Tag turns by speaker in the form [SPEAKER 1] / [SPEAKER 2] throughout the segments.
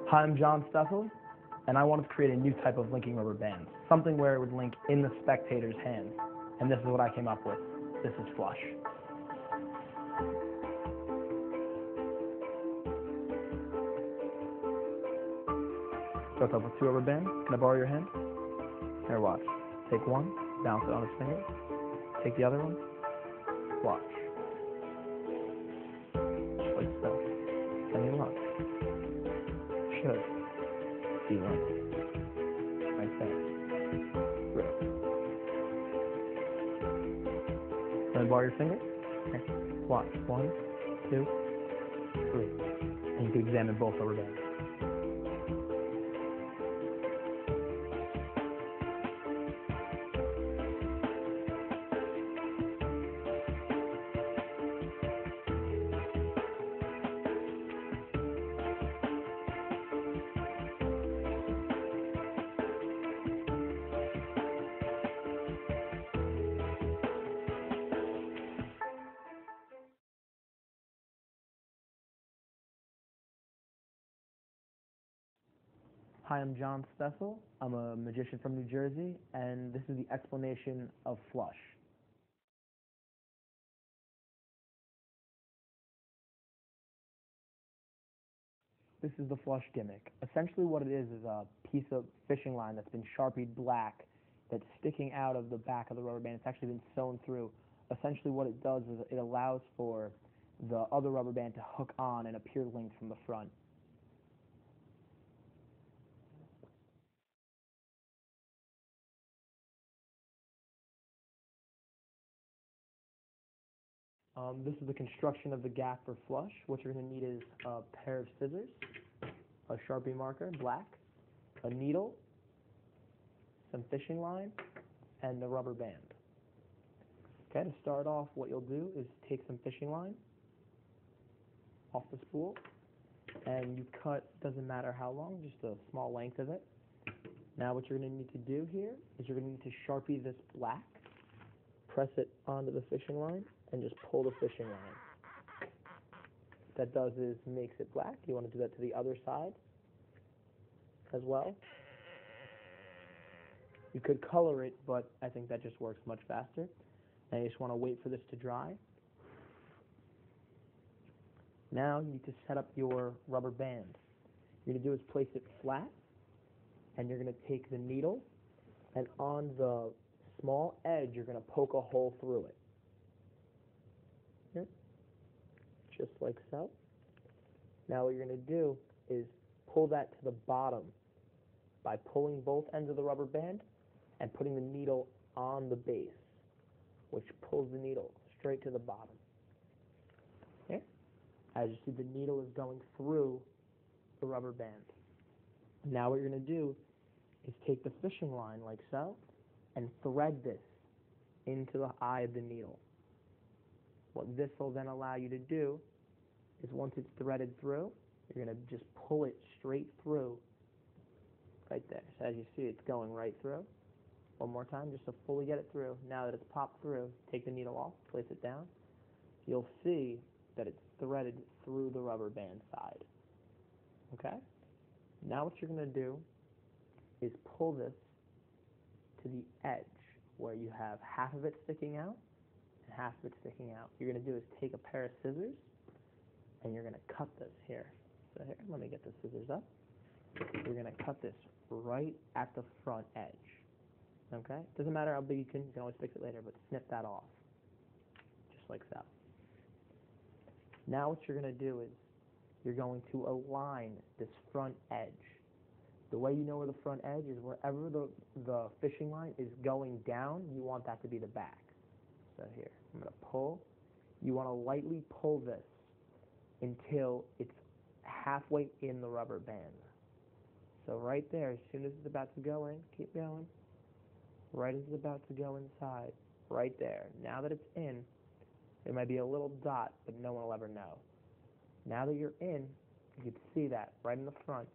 [SPEAKER 1] Hi, I'm John Stessel, and I wanted to create a new type of linking rubber band, something where it would link in the spectator's hands. And this is what I came up with. This is flush. Start off with two rubber bands. Can I borrow your hand? Here, watch. Take one, bounce it on his finger. Take the other one, watch. Just like so. Any luck? Should be linked. Right there. Through. Can I borrow your finger? Okay. Watch. 1, 2, 3. And you can examine both rubber bands. Hi, I'm John Stessel. I'm a magician from New Jersey, and this is the explanation of flush. This is the flush gimmick. Essentially what it is a piece of fishing line that's been sharpied black that's sticking out of the back of the rubber band. It's actually been sewn through. Essentially what it does is it allows for the other rubber band to hook on and appear linked from the front. This is the construction of the gap for flush. What you're going to need is a pair of scissors, a Sharpie marker, black, a needle, some fishing line, and the rubber band. Okay, to start off, what you'll do is take some fishing line off the spool, and you cut, doesn't matter how long, just a small length of it. Now what you're going to need to do here is you're going to need to Sharpie this black, press it onto the fishing line, and just pull the fishing line. What that does is makes it black. You want to do that to the other side as well. You could color it, but I think that just works much faster. And you just want to wait for this to dry. Now you need to set up your rubber band. What you're going to do is place it flat, and you're going to take the needle, and on the small edge, you're going to poke a hole through it. Here, just like so. Now what you're going to do is pull that to the bottom by pulling both ends of the rubber band and putting the needle on the base, which pulls the needle straight to the bottom. Okay? As you see, the needle is going through the rubber band. Now what you're going to do is take the fishing line like so and thread this into the eye of the needle. What this will then allow you to do is once it's threaded through, you're going to just pull it straight through right there. So as you see, it's going right through. One more time, just to fully get it through. Now that it's popped through, take the needle off, place it down. You'll see that it's threaded through the rubber band side. Okay? Now what you're going to do is pull this to the edge where you have half of it sticking out and half of it sticking out. What you're going to do is take a pair of scissors and you're going to cut this here. So here, let me get the scissors up. You're going to cut this right at the front edge. Okay? Doesn't matter how big you can always fix it later, but snip that off. Just like so. Now what you're going to do is you're going to align this front edge. The way you know where the front edge is, wherever the fishing line is going down, you want that to be the back. So here, I'm going to pull. You want to lightly pull this until it's halfway in the rubber band. So right there, as soon as it's about to go in, keep going. Right as it's about to go inside, right there. Now that it's in, there might be a little dot, but no one will ever know. Now that you're in, you can see that right in the front.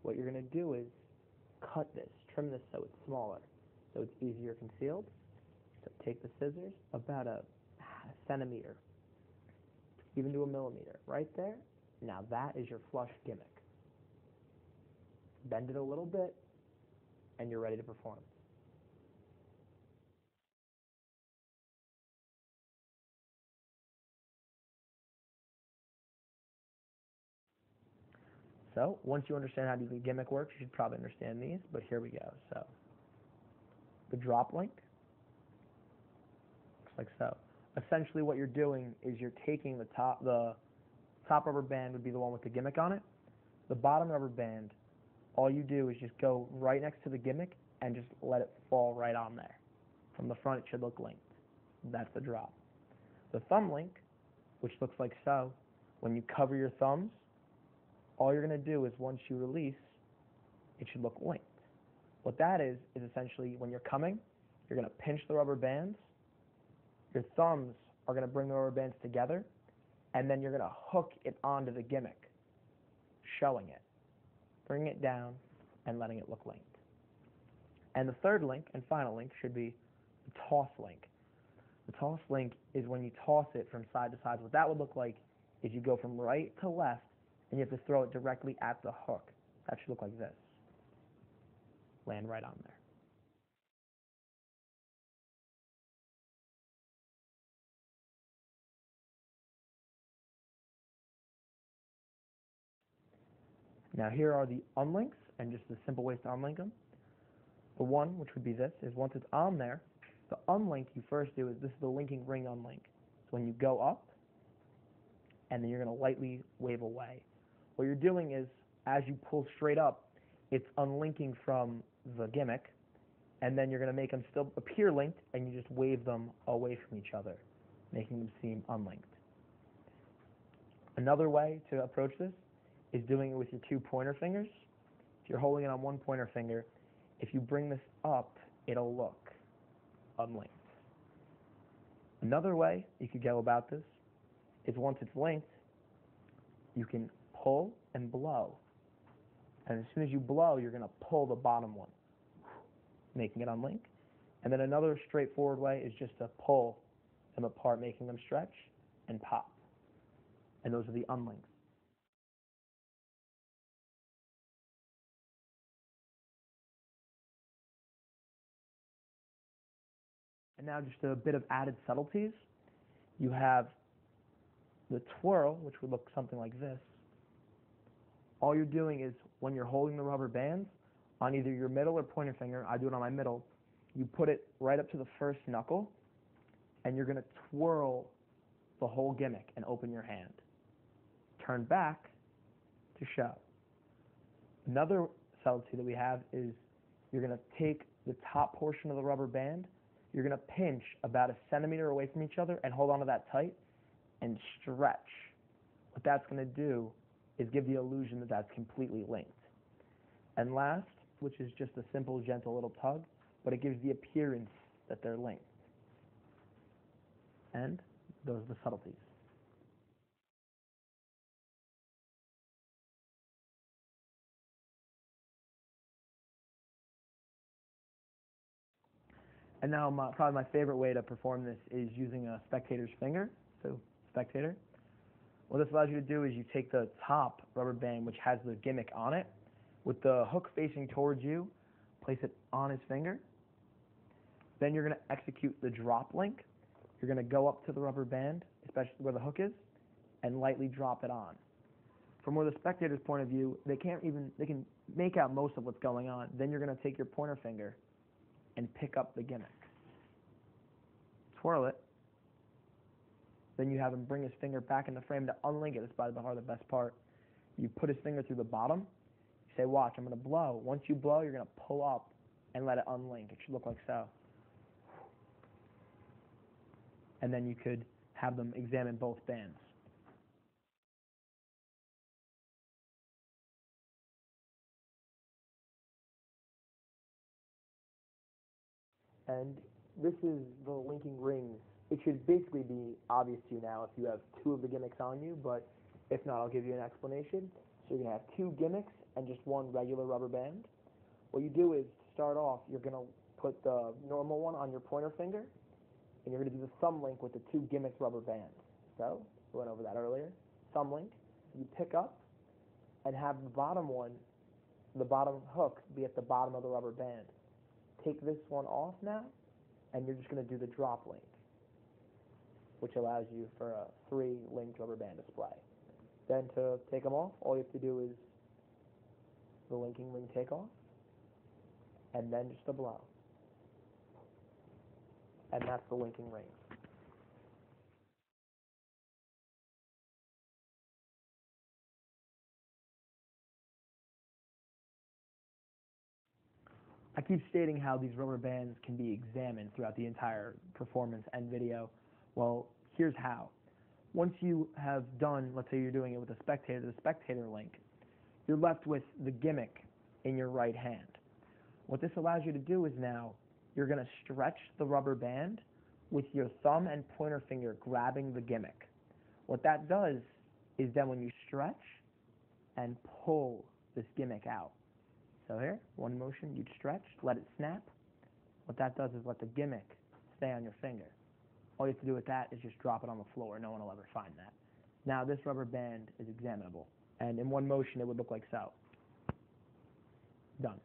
[SPEAKER 1] What you're going to do is cut this, trim this so it's smaller, so it's easier concealed. So take the scissors, about a centimeter, even to a millimeter, right there. Now that is your flush gimmick. bend it a little bit, and you're ready to perform. So once you understand how the gimmick works, you should probably understand these, but here we go. So the drop link looks like so. Essentially what you're doing is you're taking the top rubber band would be the one with the gimmick on it. The bottom rubber band, all you do is just go right next to the gimmick and just let it fall right on there. From the front it should look linked. That's the drop. The thumb link, which looks like so, when you cover your thumbs, all you're going to do is once you release, it should look linked. What that is essentially when you're coming, you're going to pinch the rubber bands, your thumbs are going to bring the rubber bands together, and then you're going to hook it onto the gimmick, showing it, bringing it down, and letting it look linked. And the third link and final link should be the toss link. The toss link is when you toss it from side to side. What that would look like is you go from right to left, and you have to throw it directly at the hook. That should look like this. Land right on there. Now here are the unlinks, and just the simple ways to unlink them. The one, which would be this, is once it's on there, the unlink you first do is this is the linking ring unlink. So when you go up, and then you're going to lightly wave away. What you're doing is, as you pull straight up, it's unlinking from the gimmick, and then you're going to make them still appear linked, and you just wave them away from each other, making them seem unlinked. Another way to approach this is doing it with your 2 pointer fingers. If you're holding it on 1 pointer finger, if you bring this up, it'll look unlinked. Another way you could go about this is once it's linked, you can pull and blow. And as soon as you blow, you're going to pull the bottom one, making it unlink. And then another straightforward way is just to pull them apart, making them stretch and pop. And those are the unlinks. And now just a bit of added subtleties. You have the twirl, which would look something like this. All you're doing is when you're holding the rubber bands on either your middle or pointer finger, I do it on my middle, you put it right up to the first knuckle, and you're going to twirl the whole gimmick and open your hand. Turn back to show. Another subtlety that we have is you're going to take the top portion of the rubber band, you're going to pinch about 1 centimeter away from each other and hold onto that tight and stretch. What that's going to do is give the illusion that that's completely linked. And last, which is just a simple, gentle little tug, but it gives the appearance that they're linked. And those are the subtleties. And now probably my favorite way to perform this is using a spectator's finger. So spectator. What this allows you to do is you take the top rubber band, which has the gimmick on it, with the hook facing towards you, place it on his finger. Then you're going to execute the drop link. You're going to go up to the rubber band, especially where the hook is, and lightly drop it on. From where the spectator's point of view, they can make out most of what's going on. Then you're going to take your pointer finger and pick up the gimmick. Twirl it. Then you have him bring his finger back in the frame to unlink it. That's by far the best part. You put his finger through the bottom. You say, watch, I'm going to blow. Once you blow, you're going to pull up and let it unlink. It should look like so. And then you could have them examine both bands. And this is the linking rings. It should basically be obvious to you now if you have 2 of the gimmicks on you, but if not, I'll give you an explanation. So you're going to have 2 gimmicks and just 1 regular rubber band. What you do is, to start off, you're going to put the normal one on your pointer finger, and you're going to do the thumb link with the 2 gimmick rubber bands. So, we went over that earlier. Thumb link, you pick up and have the bottom one the bottom hook be at the bottom of the rubber band. Take this one off now, and you're just going to do the drop link, which allows you for a 3-linked rubber band display. Then to take them off, all you have to do is the linking ring take off, and then just a blow. And that's the linking ring. I keep stating how these rubber bands can be examined throughout the entire performance and video. Well, here's how. Once you have done, let's say you're doing it with the spectator link, you're left with the gimmick in your right hand. What this allows you to do is now you're going to stretch the rubber band with your thumb and pointer finger grabbing the gimmick. What that does is then when you stretch and pull this gimmick out. So here, one motion, you'd stretch, let it snap. What that does is let the gimmick stay on your finger. All you have to do with that is just drop it on the floor. No one will ever find that. Now this rubber band is examinable, and in one motion it would look like so. Done.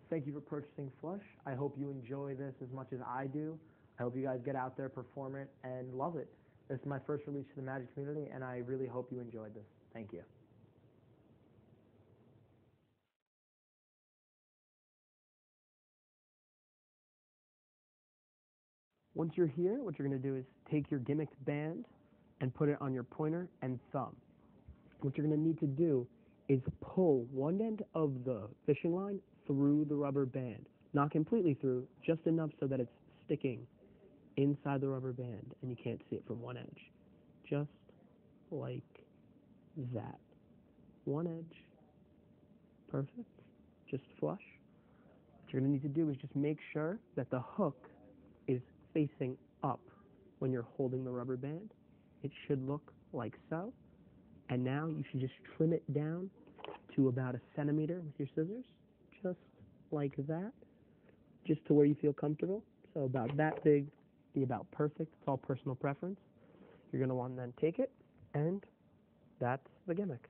[SPEAKER 1] Thank you for purchasing Flush. I hope you enjoy this as much as I do. I hope you guys get out there, perform it, and love it. This is my first release to the Magic community, and I really hope you enjoyed this. Thank you. Once you're here, what you're going to do is take your gimmicked band and put it on your pointer and thumb. What you're going to need to do is pull one end of the fishing line through the rubber band. Not completely through, just enough so that it's sticking inside the rubber band and you can't see it from one edge. Just like that. One edge. Perfect. Just flush. What you're going to need to do is just make sure that the hook is facing up when you're holding the rubber band. It should look like so. And now you should just trim it down to about 1 centimeter with your scissors. Just like that. Just to where you feel comfortable. So about that big, be about perfect. It's all personal preference. You're going to want to then take it, and that's the gimmick.